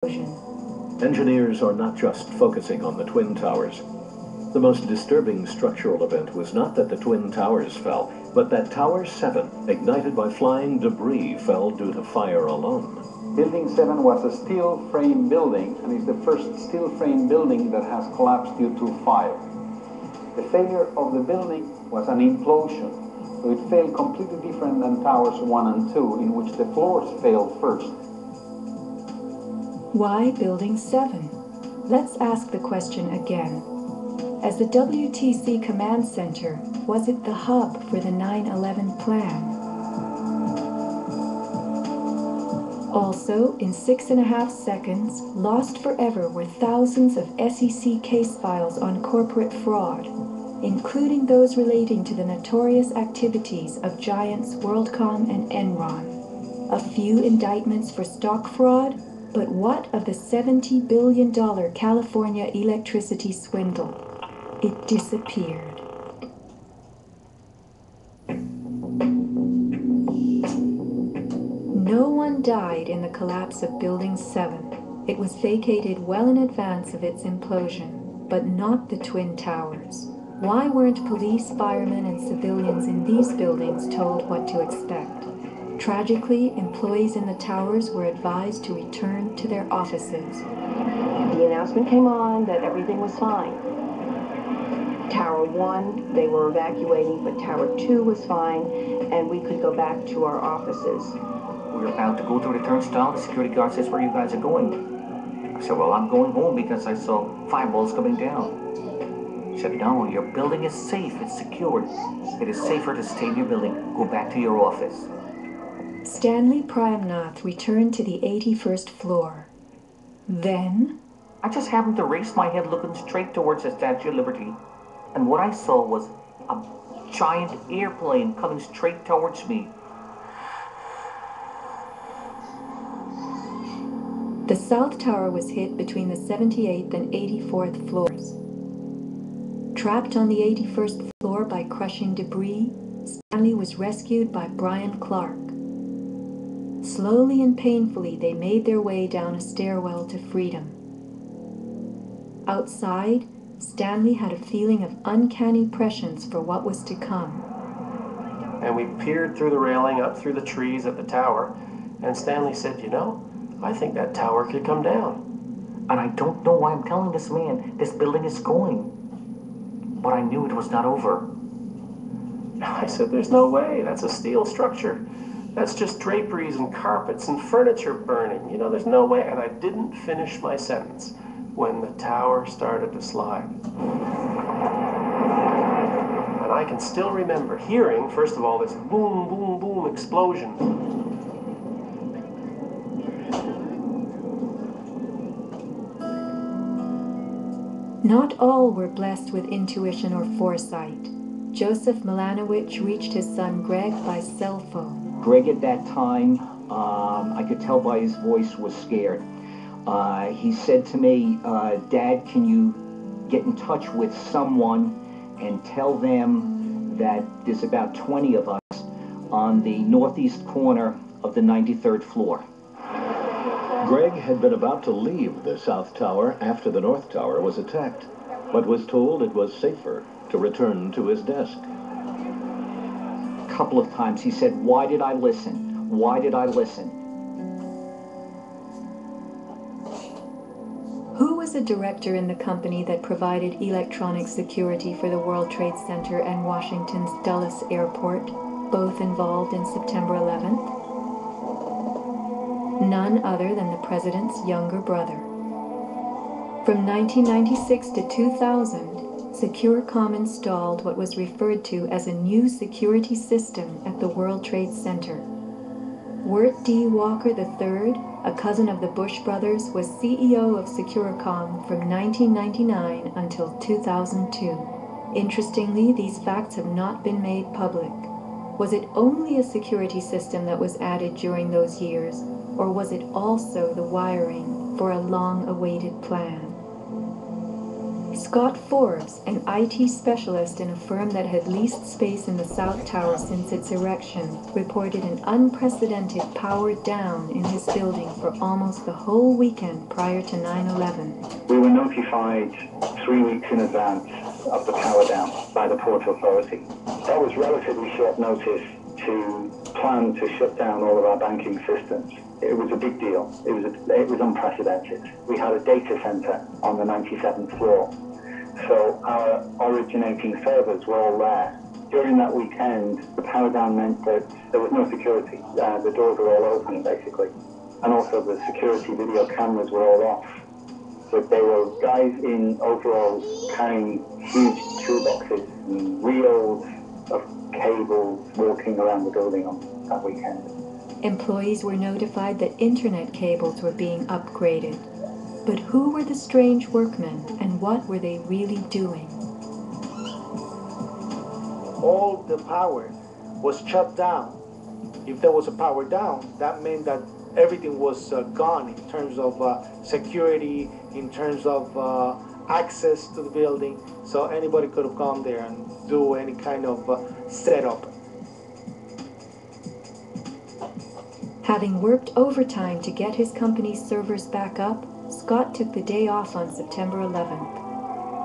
Engineers are not just focusing on the Twin Towers. The most disturbing structural event was not that the Twin Towers fell, but that Tower 7, ignited by flying debris, fell due to fire alone. Building 7 was a steel frame building, and is the first steel frame building that has collapsed due to fire. The failure of the building was an implosion, so it failed completely different than Towers 1 and 2, in which the floors failed first. Why Building 7? Let's ask the question again. As the WTC Command Center, was it the hub for the 9/11 plan? Also, in 6.5 seconds, lost forever were thousands of SEC case files on corporate fraud, including those relating to the notorious activities of giants WorldCom and Enron. A few indictments for stock fraud, but what of the $70 billion California electricity swindle? It disappeared. No one died in the collapse of Building 7. It was vacated well in advance of its implosion, but not the Twin Towers. Why weren't police, firemen, and civilians in these buildings told what to expect? Tragically, employees in the towers were advised to return to their offices. The announcement came on that everything was fine. Tower 1, they were evacuating, but Tower 2 was fine, and we could go back to our offices. We were about to go through the turnstile. The security guard says, "Where you guys are going?" I said, "Well, I'm going home because I saw fireballs coming down." He said, "No, your building is safe. It's secured. It is safer to stay in your building. Go back to your office." Stanley Prayamnath returned to the 81st floor. Then, I just happened to raise my head looking straight towards the Statue of Liberty, and what I saw was a giant airplane coming straight towards me. the South Tower was hit between the 78th and 84th floors. Trapped on the 81st floor by crushing debris, Stanley was rescued by Brian Clark. Slowly and painfully, they made their way down a stairwell to freedom. Outside, Stanley had a feeling of uncanny prescience for what was to come. And we peered through the railing up through the trees at the tower, and Stanley said, "You know, I think that tower could come down." And I don't know why I'm telling this man this building is going. But I knew it was not over. I said, "There's no way. That's a steel structure. That's just draperies and carpets and furniture burning. You know, there's no way." And I didn't finish my sentence when the tower started to slide. And I can still remember hearing, first of all, this boom, boom, boom explosion. Not all were blessed with intuition or foresight. Joseph Milanowicz reached his son Greg by cell phone. Greg at that time, I could tell by his voice, was scared. He said to me, "Dad, can you get in touch with someone and tell them that there's about 20 of us on the northeast corner of the 93rd floor." Greg had been about to leave the South Tower after the North Tower was attacked, but was told it was safer to return to his desk. A couple of times he said, "Why did I listen? Why did I listen?" Who was a director in the company that provided electronic security for the World Trade Center and Washington's Dulles Airport, both involved in September 11th? None other than the president's younger brother. From 1996 to 2000, Securacom installed what was referred to as a new security system at the World Trade Center. Wirt D. Walker III, a cousin of the Bush brothers, was CEO of Securacom from 1999 until 2002. Interestingly, these facts have not been made public. Was it only a security system that was added during those years, or was it also the wiring for a long-awaited plan? Scott Forbes, an IT specialist in a firm that had leased space in the South Tower since its erection, reported an unprecedented power down in his building for almost the whole weekend prior to 9/11. We were notified 3 weeks in advance of the power down by the Port Authority. That was relatively short notice to plan to shut down all of our banking systems. It was a big deal. It was unprecedented. We had a data center on the 97th floor, so our originating servers were all there. During that weekend, the power down meant that there was no security. The doors were all open, basically, and also the security video cameras were all off. But there were guys in overalls carrying huge toolboxes and reels of cables walking around the building on that weekend. Employees were notified that internet cables were being upgraded. But who were the strange workmen, and what were they really doing? All the power was shut down. If there was a power down, that meant that everything was gone in terms of security, in terms of access to the building. So anybody could have gone there and do any kind of setup. Having worked overtime to get his company's servers back up, Scott took the day off on September 11th.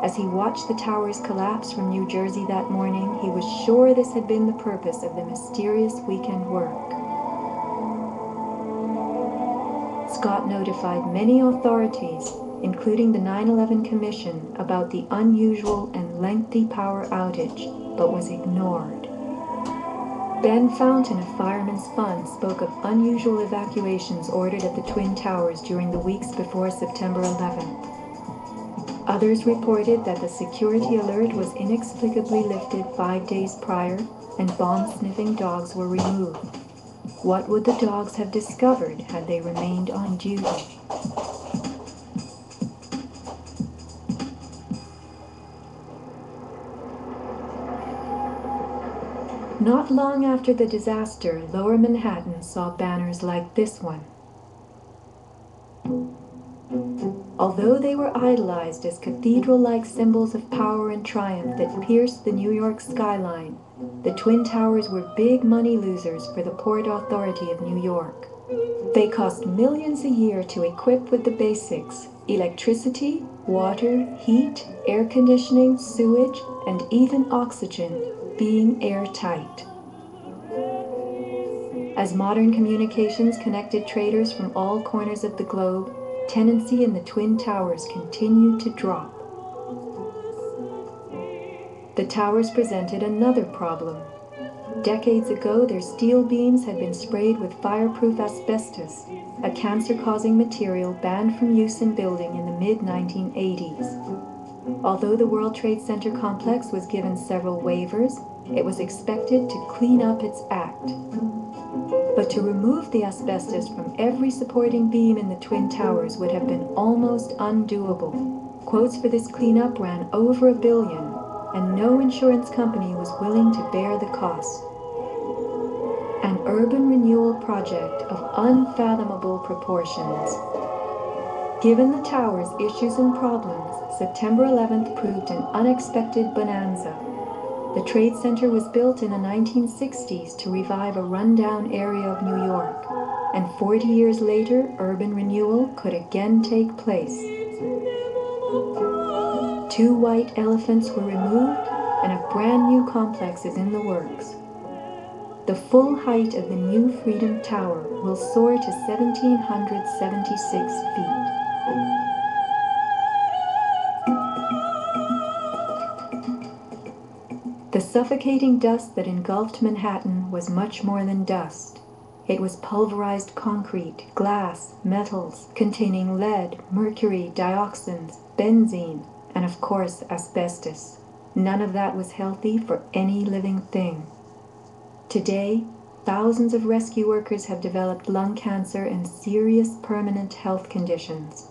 As he watched the towers collapse from New Jersey that morning, he was sure this had been the purpose of the mysterious weekend work. Scott notified many authorities, including the 9/11 Commission, about the unusual and lengthy power outage, but was ignored. Ben Fountain of Fireman's Fund spoke of unusual evacuations ordered at the Twin Towers during the weeks before September 11th. Others reported that the security alert was inexplicably lifted 5 days prior and bomb-sniffing dogs were removed. What would the dogs have discovered had they remained on duty? Not long after the disaster, Lower Manhattan saw banners like this one. Although they were idolized as cathedral-like symbols of power and triumph that pierced the New York skyline, the Twin Towers were big money losers for the Port Authority of New York. They cost millions a year to equip with the basics: electricity, water, heat, air conditioning, sewage, and even oxygen, being airtight. As modern communications connected traders from all corners of the globe, tenancy in the Twin Towers continued to drop. The towers presented another problem. Decades ago, their steel beams had been sprayed with fireproof asbestos, a cancer-causing material banned from use in building in the mid-1980s. Although the World Trade Center complex was given several waivers, it was expected to clean up its act. But to remove the asbestos from every supporting beam in the Twin Towers would have been almost undoable. Quotes for this cleanup ran over $1 billion, and no insurance company was willing to bear the cost. An urban renewal project of unfathomable proportions. Given the tower's issues and problems, September 11th proved an unexpected bonanza. The Trade Center was built in the 1960s to revive a rundown area of New York, and 40 years later, urban renewal could again take place. 2 white elephants were removed, and a brand new complex is in the works. The full height of the new Freedom Tower will soar to 1,776 feet. The suffocating dust that engulfed Manhattan was much more than dust. It was pulverized concrete, glass, metals containing lead, mercury, dioxins, benzene, and of course asbestos. None of that was healthy for any living thing. Today, thousands of rescue workers have developed lung cancer and serious permanent health conditions.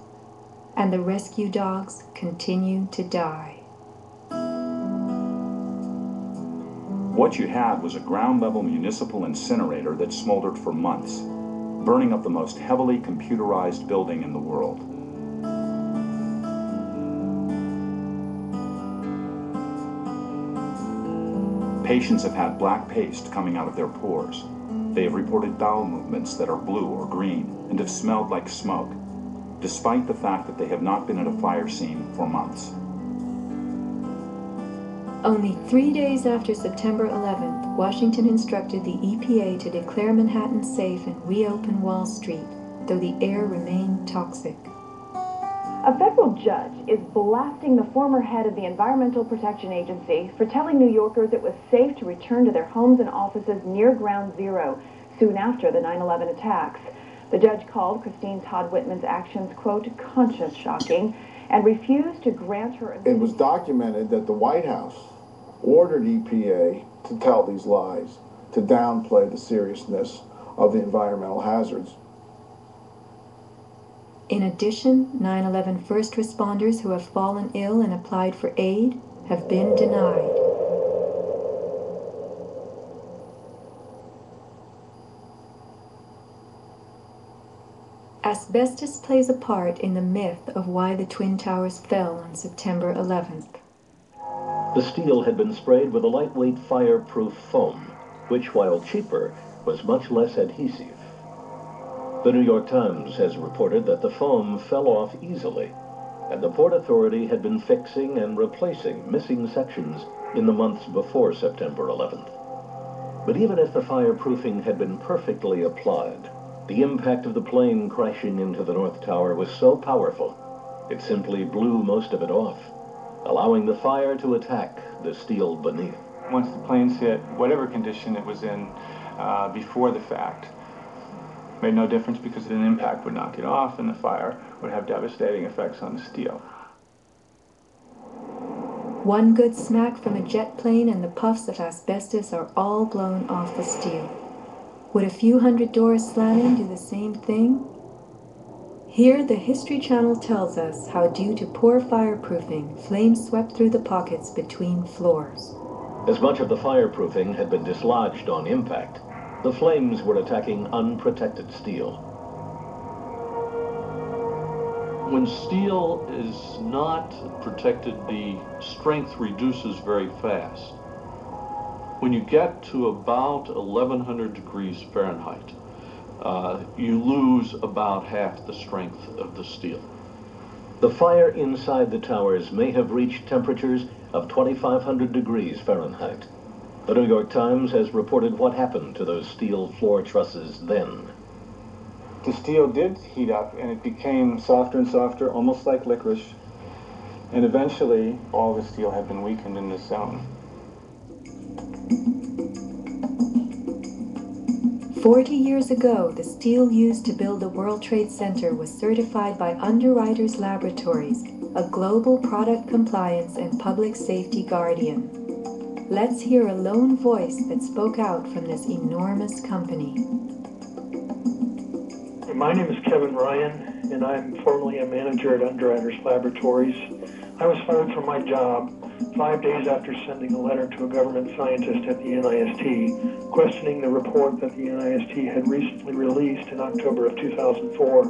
And the rescue dogs continue to die. What you had was a ground-level municipal incinerator that smoldered for months, burning up the most heavily computerized building in the world. Patients have had black paste coming out of their pores. They have reported bowel movements that are blue or green and have smelled like smoke, despite the fact that they have not been at a fire scene for months. Only 3 days after September 11th, Washington instructed the EPA to declare Manhattan safe and reopen Wall Street, though the air remained toxic. A federal judge is blasting the former head of the Environmental Protection Agency for telling New Yorkers it was safe to return to their homes and offices near Ground Zero soon after the 9/11 attacks. The judge called Christine Todd Whitman's actions, quote, conscience shocking, and refused to grant her... It was documented that the White House ordered EPA to tell these lies, to downplay the seriousness of the environmental hazards. In addition, 9/11 first responders who have fallen ill and applied for aid have been denied. Asbestos plays a part in the myth of why the Twin Towers fell on September 11th. The steel had been sprayed with a lightweight fireproof foam, which, while cheaper, was much less adhesive. The New York Times has reported that the foam fell off easily, and the Port Authority had been fixing and replacing missing sections in the months before September 11th. But even if the fireproofing had been perfectly applied, the impact of the plane crashing into the North Tower was so powerful, it simply blew most of it off, allowing the fire to attack the steel beneath. Once the planes hit, whatever condition it was in before the fact, made no difference because an impact would knock it off and the fire would have devastating effects on the steel. One good smack from a jet plane and the puffs of asbestos are all blown off the steel. Would a few hundred doors slamming do the same thing? Here, the History Channel tells us how, due to poor fireproofing, flames swept through the pockets between floors. As much of the fireproofing had been dislodged on impact, the flames were attacking unprotected steel. When steel is not protected, the strength reduces very fast. When you get to about 1100 degrees Fahrenheit, you lose about half the strength of the steel. The fire inside the towers may have reached temperatures of 2500 degrees Fahrenheit. The New York Times has reported what happened to those steel floor trusses then. The steel did heat up and it became softer and softer, almost like licorice. And eventually, all the steel had been weakened in this zone. 40 years ago, the steel used to build the World Trade Center was certified by Underwriters Laboratories, a global product compliance and public safety guardian. Let's hear a lone voice that spoke out from this enormous company. My name is Kevin Ryan, and I'm formerly a manager at Underwriters Laboratories. I was fired from my job 5 days after sending a letter to a government scientist at the NIST, questioning the report that the NIST had recently released in October of 2004.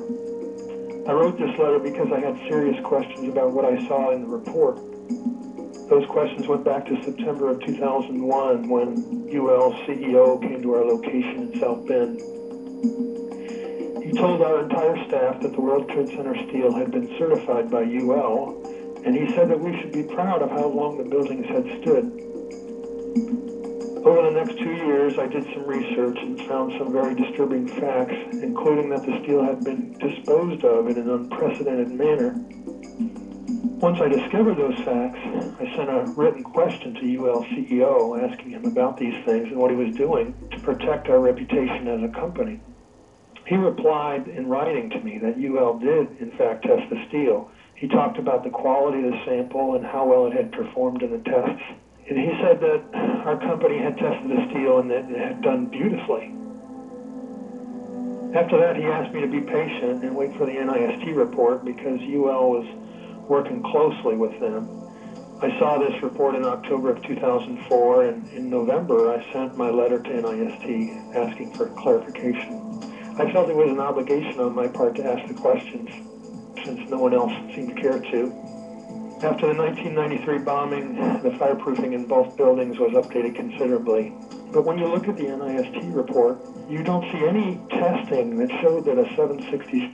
I wrote this letter because I had serious questions about what I saw in the report. Those questions went back to September of 2001 when UL's CEO came to our location in South Bend. He told our entire staff that the World Trade Center steel had been certified by UL, and he said that we should be proud of how long the buildings had stood. Over the next 2 years, I did some research and found some very disturbing facts, including that the steel had been disposed of in an unprecedented manner. Once I discovered those facts, I sent a written question to UL CEO asking him about these things and what he was doing to protect our reputation as a company. He replied in writing to me that UL did, in fact, test the steel. He talked about the quality of the sample and how well it had performed in the tests. And he said that our company had tested the steel and that it had done beautifully. After that, he asked me to be patient and wait for the NIST report because UL was working closely with them. I saw this report in October of 2004, and in November, I sent my letter to NIST asking for clarification. I felt it was an obligation on my part to ask the questions, since no one else seemed to care to. After the 1993 bombing, the fireproofing in both buildings was updated considerably. But when you look at the NIST report, you don't see any testing that showed that a 760